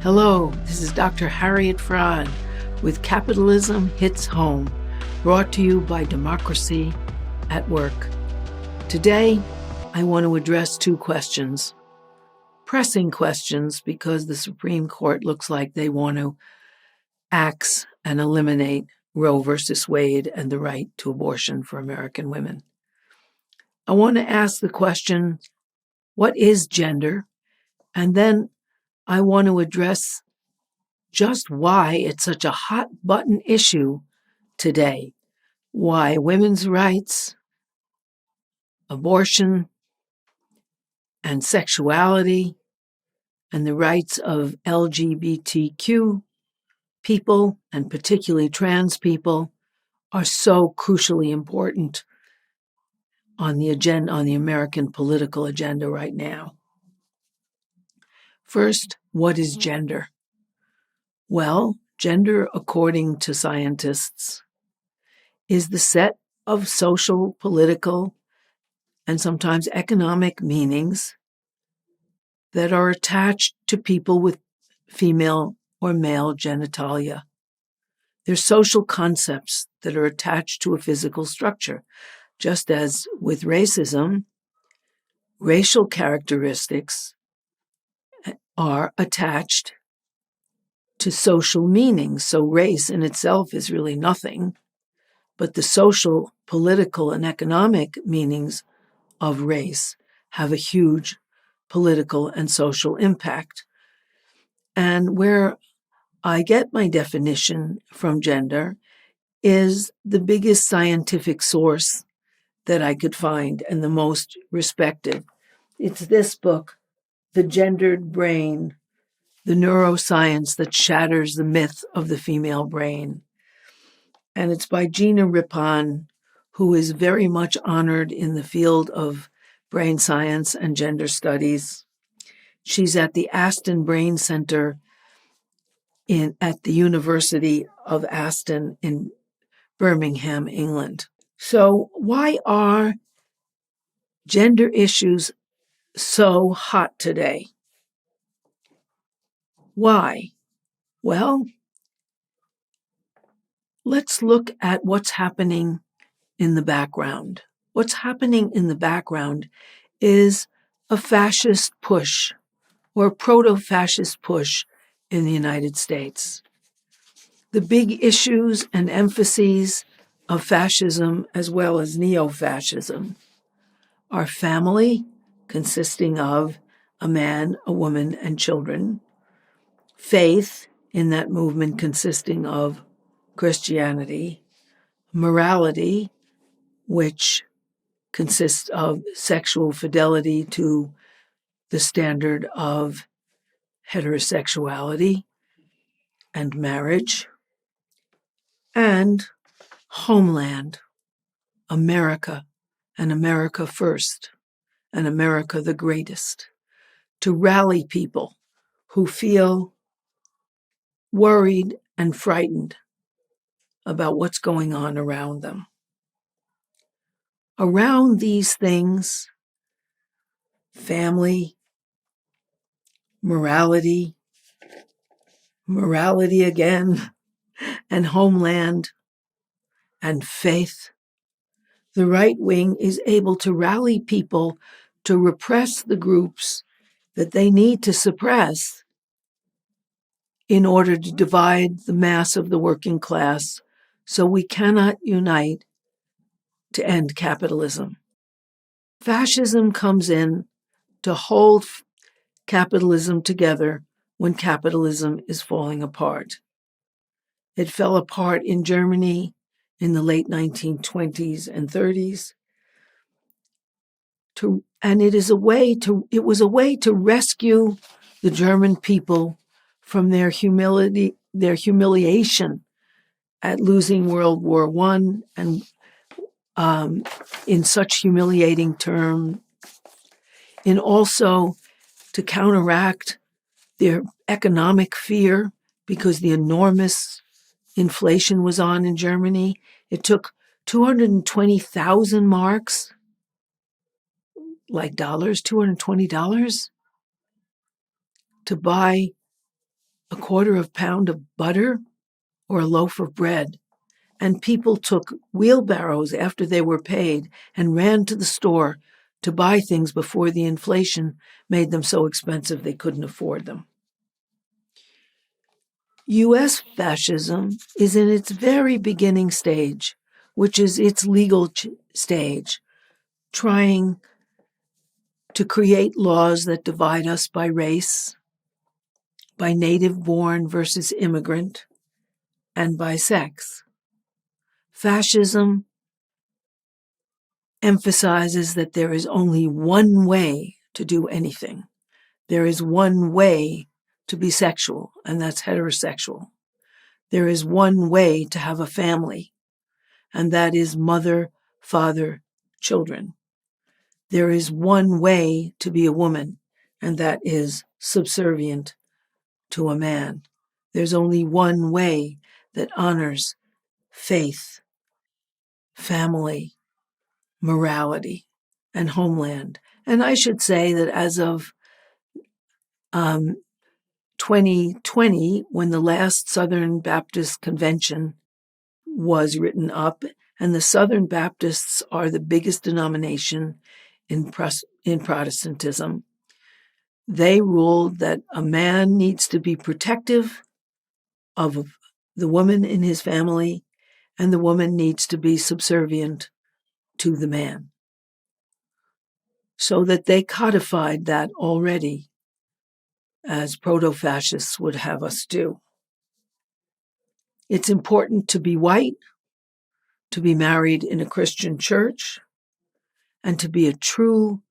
Hello, this is Dr. Harriet Fraad with Capitalism Hits Home, brought to you by Democracy at Work. Today, I want to address two questions. Pressing questions because the Supreme Court looks like they want to axe and eliminate Roe versus Wade and the right to abortion for American women. I want to ask the question, what is gender? And then I want to address just why it's such a hot button issue today. Why women's rights, abortion, and sexuality, and the rights of LGBTQ people, and particularly trans people, are so crucially important on the agenda, on the American political agenda right now. First, what is gender? Well, gender, according to scientists, is the set of social, political, and sometimes economic meanings that are attached to people with female or male genitalia. They're social concepts that are attached to a physical structure, just as with racism, racial characteristics are attached to social meanings. So race in itself is really nothing, but the social, political, and economic meanings of race have a huge political and social impact. And where I get my definition from gender is the biggest scientific source that I could find and the most respected. It's this book, The Gendered Brain, the neuroscience that shatters the myth of the female brain. And it's by Gina Rippon, who is very much honored in the field of brain science and gender studies. She's at the Aston Brain Center at the University of Aston in Birmingham, England. So why are gender issues so hot today? Why? Well, let's look at what's happening in the background. What's happening in the background is a fascist push or proto-fascist push in the United States. The big issues and emphases of fascism as well as neo-fascism are family, consisting of a man, a woman, and children, faith, in that movement consisting of Christianity, morality, which consists of sexual fidelity to the standard of heterosexuality and marriage, and homeland, America, and America first, and America the greatest, to rally people who feel worried and frightened about what's going on around them. Around these things, family, morality again, and homeland, and faith, the right wing is able to rally people to repress the groups that they need to suppress in order to divide the mass of the working class, so we cannot unite to end capitalism. Fascism comes in to hold capitalism together when capitalism is falling apart. It fell apart in Germany in the late 1920s and 30s. It was a way to rescue the German people from their humiliation at losing World War I, and in such humiliating terms, and also to counteract their economic fear because the enormous inflation was on in Germany. It took 220,000 marks, like dollars, $220, to buy a quarter of a pound of butter or a loaf of bread. And people took wheelbarrows after they were paid and ran to the store to buy things before the inflation made them so expensive they couldn't afford them. U.S. fascism is in its very beginning stage, which is its legal stage, trying to create laws that divide us by race, by native-born versus immigrant, and by sex. Fascism emphasizes that there is only one way to do anything. There is one way to be sexual, and that's heterosexual. There is one way to have a family, and that is mother, father, children. There is one way to be a woman, and that is subservient to a man. There's only one way that honors faith, family, morality, and homeland. And I should say that as of 2020, when the last Southern Baptist Convention was written up, and the Southern Baptists are the biggest denomination in Protestantism, they ruled that a man needs to be protective of the woman in his family, and the woman needs to be subservient to the man. So that they codified that already, as proto-fascists would have us do. It's important to be white, to be married in a Christian church, and to be a true,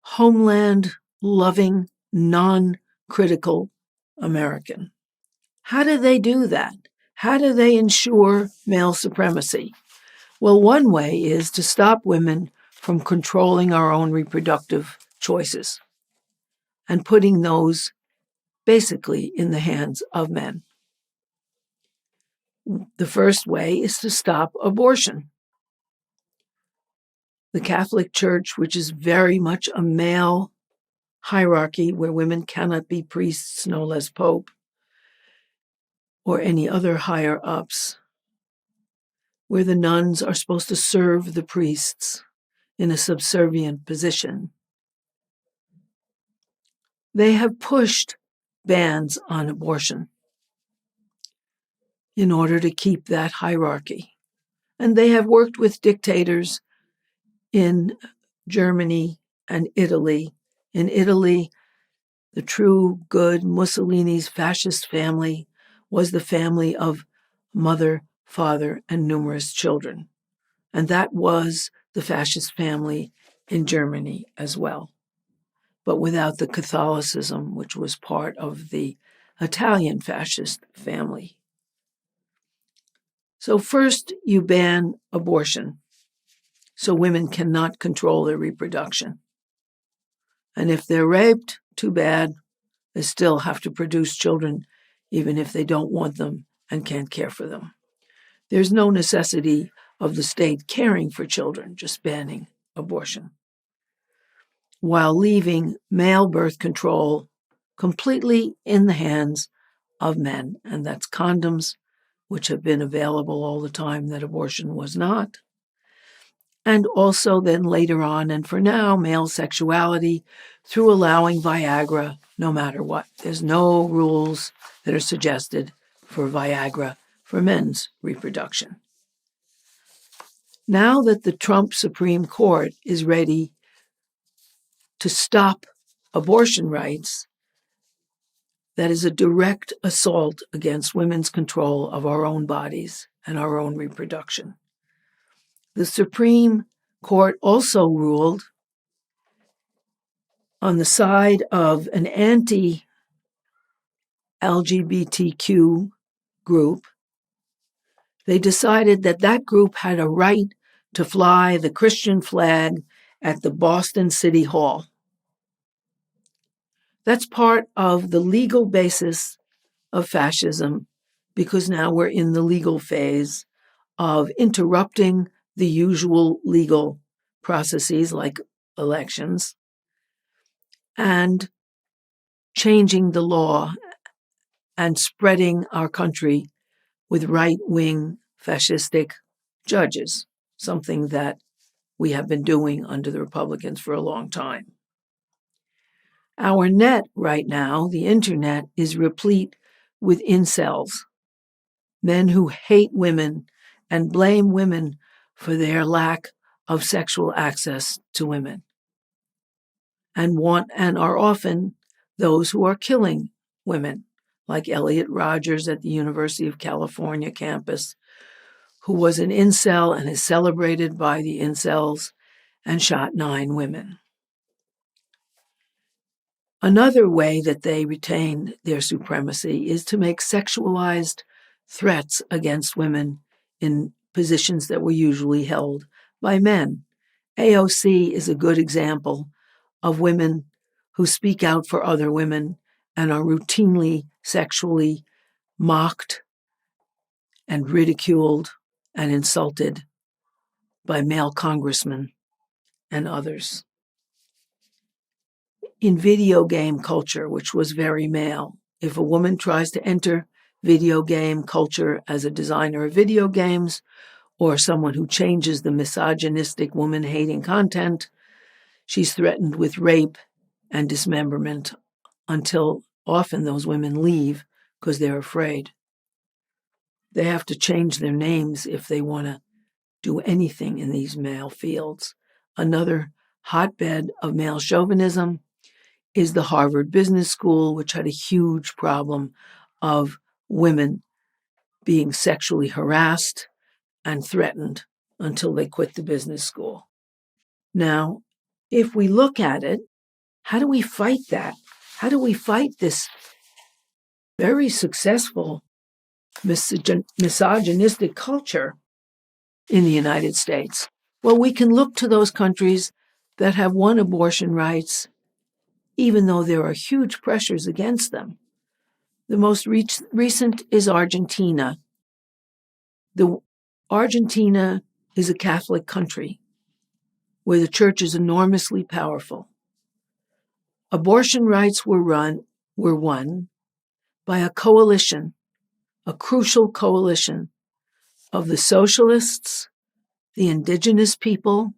homeland-loving, non-critical American. How do they do that? How do they ensure male supremacy? Well, one way is to stop women from controlling our own reproductive choices and putting those basically in the hands of men. The first way is to stop abortion. The Catholic Church, which is very much a male hierarchy where women cannot be priests, no less pope, or any other higher ups, where the nuns are supposed to serve the priests in a subservient position. They have pushed bans on abortion in order to keep that hierarchy. And they have worked with dictators in Germany and Italy. In Italy, the true good Mussolini's fascist family was the family of mother, father, and numerous children. And that was the fascist family in Germany as well, but without the Catholicism, which was part of the Italian fascist family. So first, you ban abortion, so women cannot control their reproduction. And if they're raped, too bad, they still have to produce children, even if they don't want them and can't care for them. There's no necessity of the state caring for children, just banning abortion, while leaving male birth control completely in the hands of men. And that's condoms, which have been available all the time that abortion was not. And also then later on, and for now, male sexuality through allowing Viagra no matter what. There's no rules that are suggested for Viagra for men's reproduction. Now that the Trump Supreme Court is ready to stop abortion rights, that is a direct assault against women's control of our own bodies and our own reproduction. The Supreme Court also ruled on the side of an anti-LGBTQ group. They decided that that group had a right to fly the Christian flag at the Boston City Hall. That's part of the legal basis of fascism, because now we're in the legal phase of interrupting the usual legal processes like elections and changing the law and spreading our country with right-wing fascistic judges, something that we have been doing under the Republicans for a long time. Our net right now, the internet, is replete with incels, men who hate women and blame women for their lack of sexual access to women, and are often those who are killing women, like Elliot Rogers at the University of California campus, who was an incel and is celebrated by the incels and shot 9 women. Another way that they retain their supremacy is to make sexualized threats against women in positions that were usually held by men. AOC is a good example of women who speak out for other women and are routinely sexually mocked and ridiculed and insulted by male congressmen and others. In video game culture, which was very male, if a woman tries to enter video game culture as a designer of video games or someone who changes the misogynistic woman-hating content, she's threatened with rape and dismemberment until often those women leave because they're afraid. They have to change their names if they want to do anything in these male fields. Another hotbed of male chauvinism is the Harvard Business School, which had a huge problem of women being sexually harassed and threatened until they quit the business school. Now, if we look at it, how do we fight that? How do we fight this very successful misogynistic culture in the United States? Well, we can look to those countries that have won abortion rights, even though there are huge pressures against them. The most recent is Argentina. Argentina is a Catholic country where the church is enormously powerful. Abortion rights were won by a coalition, a crucial coalition of the socialists, the indigenous people,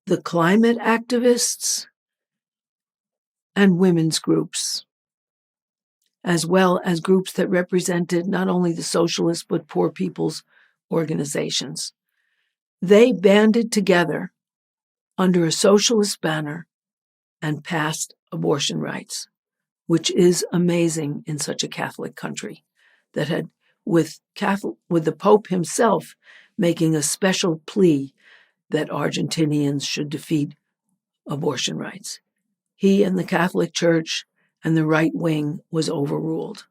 the climate activists, and women's groups, as well as groups that represented not only the socialists but poor people's organizations. They banded together under a socialist banner and passed abortion rights, which is amazing in such a Catholic country that had, with the Pope himself making a special plea that Argentinians should defeat abortion rights. He and the Catholic Church and the right wing was overruled.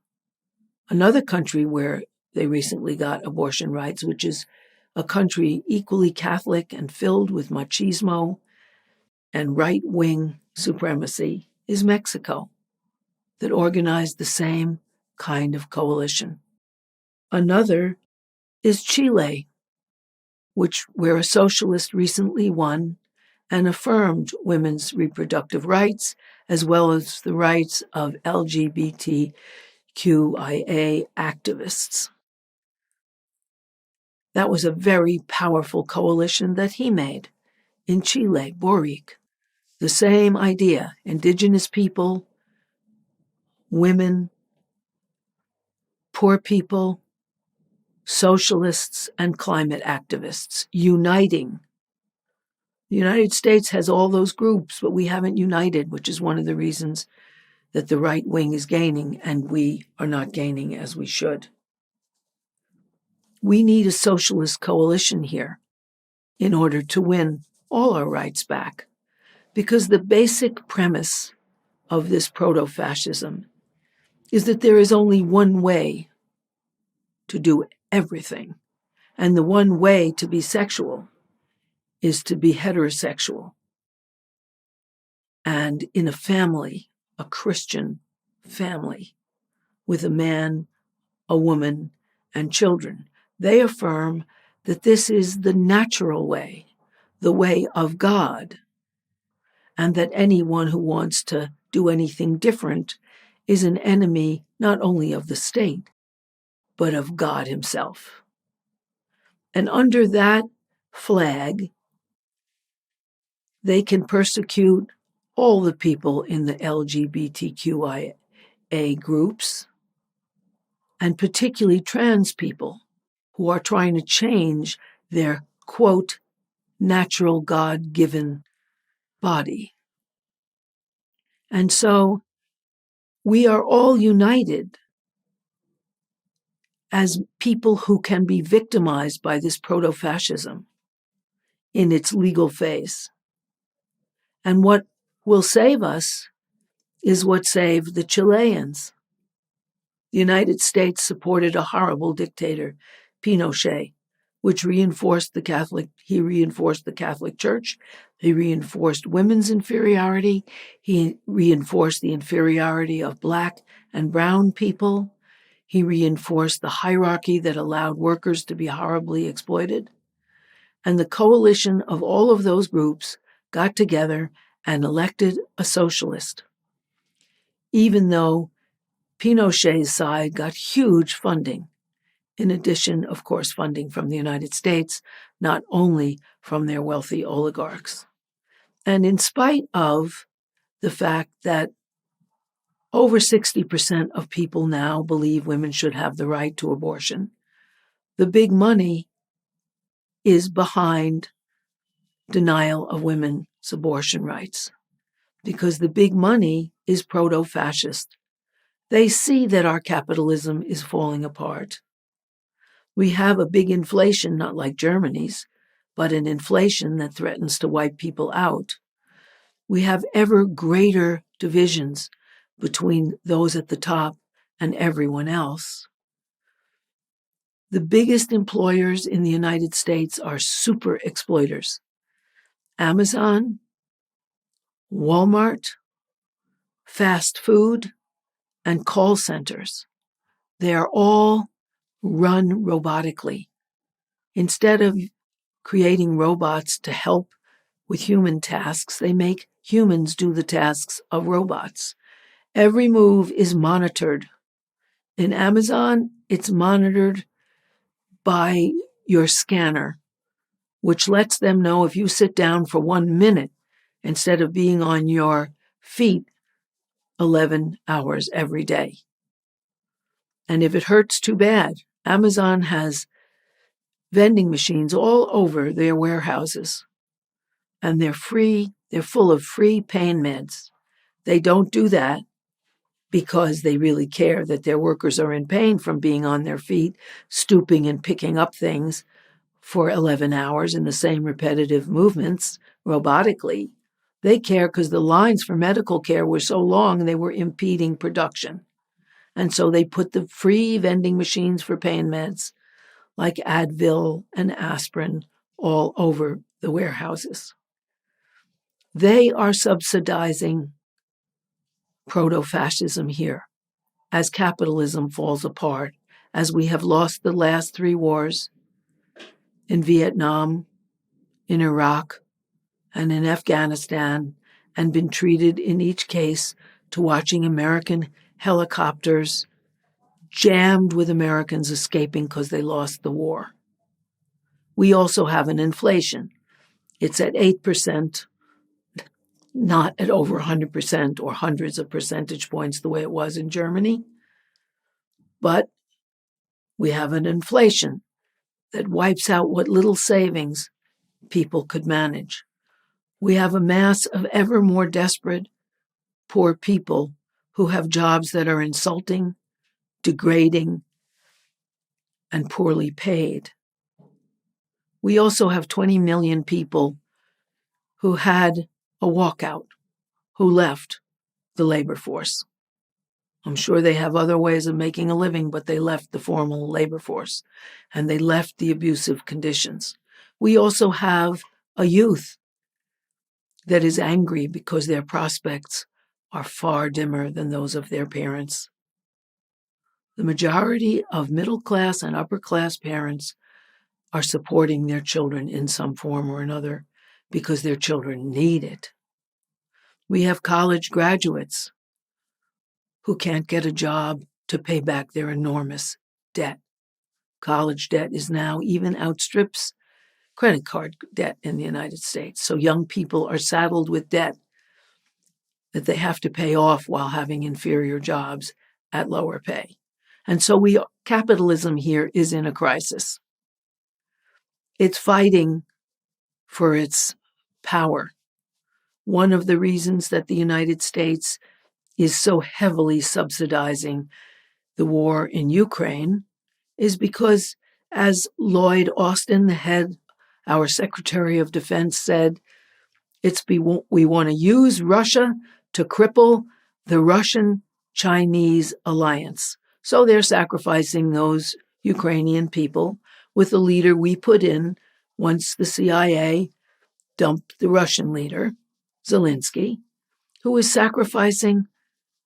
Another country where they recently got abortion rights, which is a country equally Catholic and filled with machismo and right-wing supremacy, is Mexico, that organized the same kind of coalition. Another is Chile, where a socialist recently won and affirmed women's reproductive rights, as well as the rights of LGBTQIA activists. That was a very powerful coalition that he made in Chile, Boric. The same idea, indigenous people, women, poor people, socialists, and climate activists uniting. The United States has all those groups, but we haven't united, which is one of the reasons that the right wing is gaining and we are not gaining as we should. We need a socialist coalition here in order to win all our rights back, because the basic premise of this proto-fascism is that there is only one way to do everything, and the one way to be sexual is to be heterosexual. And in a family, a Christian family, with a man, a woman, and children, they affirm that this is the natural way, the way of God, and that anyone who wants to do anything different is an enemy not only of the state, but of God himself. And under that flag, they can persecute all the people in the LGBTQIA groups, and particularly trans people who are trying to change their, quote, natural God-given body. And so we are all united as people who can be victimized by this proto-fascism in its legal phase. And what will save us is what saved the Chileans. The United States supported a horrible dictator, Pinochet, which reinforced the Catholic Church. He reinforced women's inferiority. He reinforced the inferiority of Black and brown people. He reinforced the hierarchy that allowed workers to be horribly exploited. And the coalition of all of those groups got together and elected a socialist, even though Pinochet's side got huge funding. In addition, of course, funding from the United States, not only from their wealthy oligarchs. And in spite of the fact that over 60% of people now believe women should have the right to abortion, the big money is behind denial of women's abortion rights, because the big money is proto-fascist. They see that our capitalism is falling apart. We have a big inflation, not like Germany's, but an inflation that threatens to wipe people out. We have ever greater divisions between those at the top and everyone else. The biggest employers in the United States are super exploiters. Amazon, Walmart, fast food, and call centers. They are all run robotically. Instead of creating robots to help with human tasks, they make humans do the tasks of robots. Every move is monitored. In Amazon, it's monitored by your scanner, which lets them know if you sit down for 1 minute instead of being on your feet 11 hours every day. And if it hurts too bad, Amazon has vending machines all over their warehouses, and they're full of free pain meds. They don't do that because they really care that their workers are in pain from being on their feet, stooping and picking up things for 11 hours in the same repetitive movements robotically. They care because the lines for medical care were so long they were impeding production. And so they put the free vending machines for pain meds like Advil and aspirin all over the warehouses. They are subsidizing proto-fascism here as capitalism falls apart, as we have lost the last 3 wars in Vietnam, in Iraq, and in Afghanistan, and been treated in each case to watching American helicopters jammed with Americans escaping because they lost the war. We also have an inflation. It's at 8%, not at over 100% or hundreds of percentage points the way it was in Germany. But we have an inflation that wipes out what little savings people could manage. We have a mass of ever more desperate, poor people who have jobs that are insulting, degrading, and poorly paid. We also have 20 million people who had a walkout, who left the labor force. I'm sure they have other ways of making a living, but they left the formal labor force, and they left the abusive conditions. We also have a youth that is angry because their prospects are far dimmer than those of their parents. The majority of middle-class and upper-class parents are supporting their children in some form or another because their children need it. We have college graduates who can't get a job to pay back their enormous debt. College debt is now even outstrips credit card debt in the United States. So young people are saddled with debt that they have to pay off while having inferior jobs at lower pay. And so capitalism here is in a crisis. It's fighting for its power. One of the reasons that the United States is so heavily subsidizing the war in Ukraine is because, as Lloyd Austin, our Secretary of Defense, said, we want to use Russia to cripple the Russian-Chinese alliance. So they're sacrificing those Ukrainian people with the leader we put in once the CIA dumped the Russian leader, Zelensky, who is sacrificing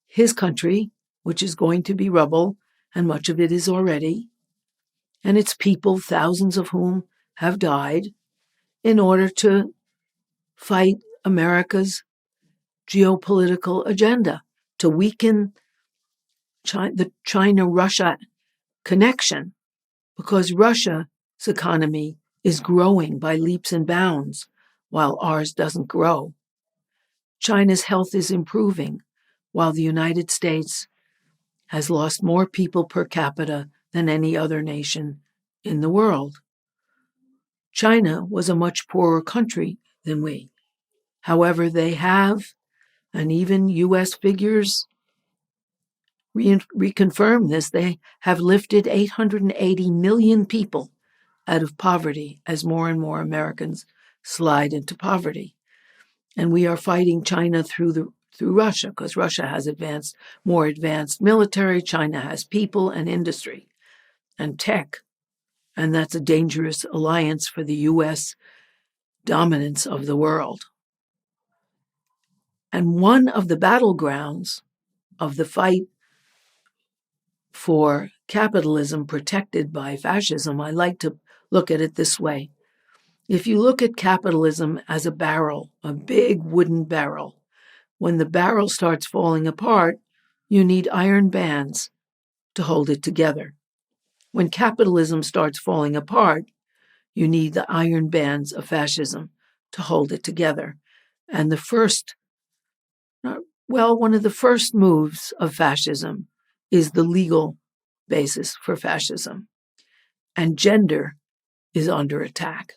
his country, which is going to be rubble, and much of it is already, and its people, thousands of whom have died, in order to fight America's geopolitical agenda, to weaken the China-Russia connection, because Russia's economy is growing by leaps and bounds, while ours doesn't grow. China's health is improving, while the United States has lost more people per capita than any other nation in the world. China was a much poorer country than we. However, they have, and even U.S. figures reconfirm this, they have lifted 880 million people out of poverty as more and more Americans slide into poverty. And we are fighting China through Russia, because Russia has more advanced military. China has people and industry and tech. And that's a dangerous alliance for the U.S. dominance of the world. And one of the battlegrounds of the fight for capitalism protected by fascism, I like to look at it this way. If you look at capitalism as a barrel, a big wooden barrel, when the barrel starts falling apart, you need iron bands to hold it together. When capitalism starts falling apart, you need the iron bands of fascism to hold it together. And one of the first moves of fascism is the legal basis for fascism. And gender is under attack.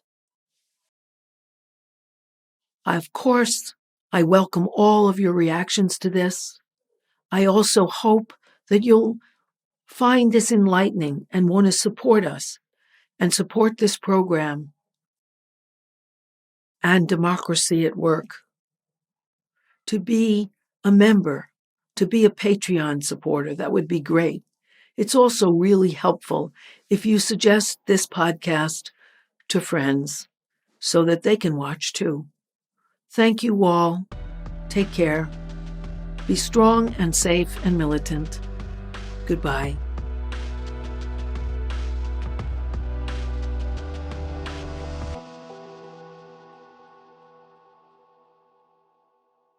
Of course, I welcome all of your reactions to this. I also hope that you'll find this enlightening and want to support us and support this program and Democracy at Work. To be a member, to be a Patreon supporter, that would be great. It's also really helpful if you suggest this podcast to friends so that they can watch too. Thank you all. Take care. Be strong and safe and militant. Goodbye.